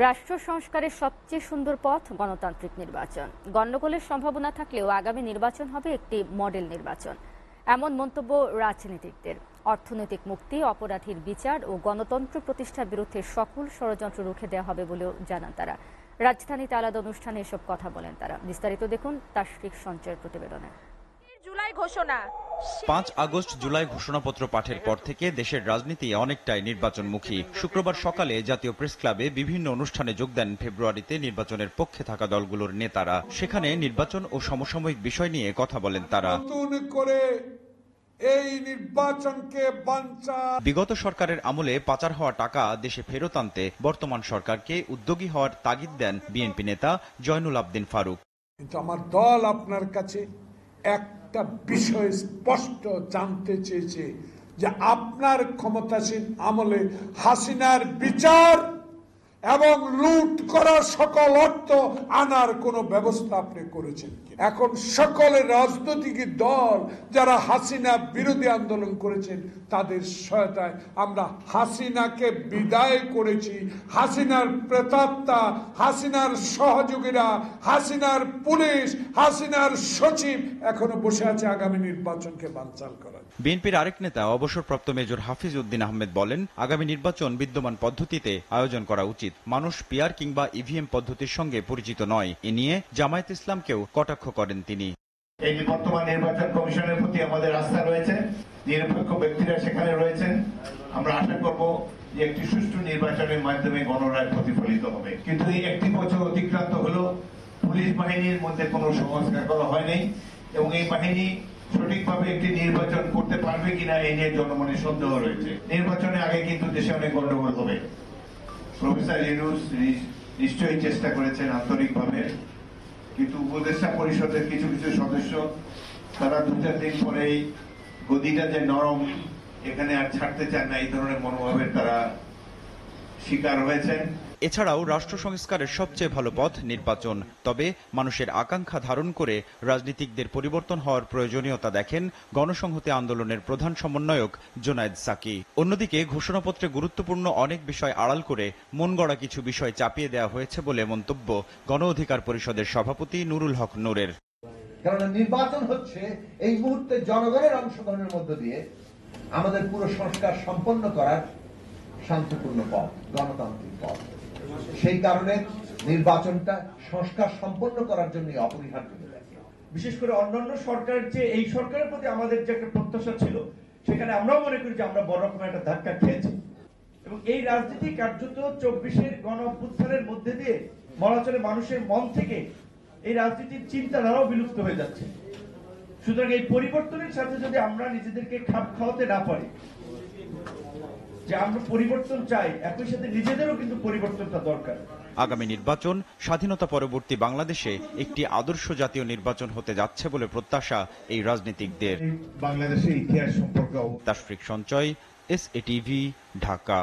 রাষ্ট্র সংস্কারের সবচেয়ে সুন্দর পথ গণতান্ত্রিক নির্বাচন। গণ্ডগোলের সম্ভাবনা থাকলেও আগামী নির্বাচন হবে একটি মডেল নির্বাচন, এমন মন্তব্য রাজনীতিকদের। অর্থনৈতিক মুক্তি, অপরাধীর বিচার ও গণতন্ত্র প্রতিষ্ঠার বিরুদ্ধে সকল ষড়যন্ত্র রুখে দেওয়া হবে বলেও জানান তারা। রাজধানীতে আলাদা অনুষ্ঠানে এসব কথা বলেন তারা। বিস্তারিত দেখুন তাশফিক সঞ্চয়ের প্রতিবেদনে। 5 আগস্ট জুলাই ঘোষণাপত্র পাঠের পর থেকে দেশের রাজনীতি অনেকটাই নির্বাচনমুখী। শুক্রবার সকালে জাতীয় প্রেস ক্লাবে বিভিন্ন অনুষ্ঠানে যোগ দেন ফেব্রুয়ারিতে নির্বাচনের পক্ষে থাকা দলগুলোর নেতারা। সেখানে নির্বাচন ও সমসাময়িক বিষয় নিয়ে কথা বলেন তারা। এই নির্বাচনকে বিগত সরকারের আমলে পাচার হওয়া টাকা দেশে ফেরত আনতে বর্তমান সরকারকে উদ্যোগী হওয়ার তাগিদ দেন বিএনপি নেতা জয়নুল আবদিন ফারুক। কিন্তু আমার দল আপনার কাছে একটা বিষয় স্পষ্ট জানতে চেয়েছে যে আপনার ক্ষমতাসীন আমলে হাসিনার বিচার এবং লুট করা সকল অর্থ আনার কোন ব্যবস্থা আপনি করেছেন। এখন সকল রাজনৈতিক দল যারা হাসিনা বিরোধী আন্দোলন করেছেন তাদের সহায়তায় আমরা হাসিনাকে বিদায় করেছি। হাসিনার প্রেতাত্মা, হাসিনার সহযোগীরা, হাসিনার পুলিশ, হাসিনার সচিব এখনো বসে আছে আগামী নির্বাচনকে বানচাল করার। বিএনপির আরেক নেতা অবসরপ্রাপ্ত মেজর হাফিজ উদ্দিন আহমেদ বলেন, আগামী নির্বাচন বিদ্যমান পদ্ধতিতে আয়োজন করা উচিত। মানুষ পিআর কিংবা ইভিএম পদ্ধতির সঙ্গে পরিচিত নয়। এ নিয়ে জামায়াত ইসলামকেও কটাক্ষ করেন তিনি। এই যে বর্তমান নির্বাচন কমিশনের প্রতি আমাদের আস্থা রয়েছে, নিরপেক্ষ ব্যক্তিরা সেখানে রয়েছেন। আমরা আশা করব যে একটি সুষ্ঠু নির্বাচনের মাধ্যমে গণরায় প্রতিফলিত হবে। কিন্তু এই একটি বছর অতিক্রান্ত হলো, পুলিশ বাহিনীর মধ্যে কোনো সংস্কার করা হয়নি এবং এই বাহিনী সঠিকভাবে একটি নির্বাচন করতে পারবে কিনা এই নিয়ে জনমনে সন্দেহ রয়েছে। নির্বাচনের আগে কিন্তু দেশে অনেক গন্ডগোল হবে। প্রফেসর ইউনূস নিশ্চয়ই চেষ্টা করেছেন আন্তরিকভাবে, কিন্তু উপদেষ্টা পরিষদের কিছু কিছু সদস্য তারা 2-4 দিন পরেই গদিটা যে নরম, এখানে আর ছাড়তে চান না, এই ধরনের মনোভাবের তারা শিকার হয়েছেন। এছাড়াও রাষ্ট্র সংস্কারের সবচেয়ে ভালো পথ নির্বাচন। তবে মানুষের আকাঙ্ক্ষা ধারণ করে রাজনীতিকদের পরিবর্তন হওয়ার প্রয়োজনীয়তা দেখেন গণসংহতি আন্দোলনের প্রধান সমন্বয়ক জুনায়েদ সাকি। অন্যদিকে ঘোষণাপত্রে গুরুত্বপূর্ণ অনেক বিষয় আড়াল করে মন গড়া কিছু বিষয় চাপিয়ে দেওয়া হয়েছে বলে মন্তব্য গণ অধিকার পরিষদের সভাপতি নুরুল হক নূরের। কারণ নির্বাচন হচ্ছে এই মুহূর্তে জনগণের অংশগ্রহণের মধ্য দিয়ে আমাদের পুরো সংস্কার সম্পন্ন করার শান্তিপূর্ণ পথ, গণতান্ত্রিক পথ। সেই কারণে নির্বাচনটা সংস্কার সম্পন্ন করার জন্য অপরিহার্য। বিশেষ করে অন্যান্য সরকারের যে এই সরকারের প্রতি আমাদের যে একটা প্রত্যাশা ছিল, সেখানে আমরাও মনে করি যে আমরা বড় রকমের একটা ধাক্কা খেয়েছি এবং এই রাজনীতি কার্যত 24-এর গণ অভ্যুত্থানের মধ্যে দিয়ে বলা চলে মানুষের মন থেকে এই রাজনীতির চিন্তাধারাও বিলুপ্ত হয়ে যাচ্ছে। সুতরাং এই পরিবর্তনের সাথে যদি আমরা নিজেদেরকে খাপ খাওয়াতে না পারি, যে আমরা পরিবর্তন চাই, একই সাথে নিজেদেরও কিন্তু পরিবর্তনটা দরকার। আগামী নির্বাচন স্বাধীনতা পরবর্তী বাংলাদেশে একটি আদর্শ জাতীয় নির্বাচন হতে যাচ্ছে বলে প্রত্যাশা এই রাজনীতিকদের। বাংলাদেশের ইতিহাস সম্পর্কে তাশফিক সঞ্চয়, SATV, ঢাকা।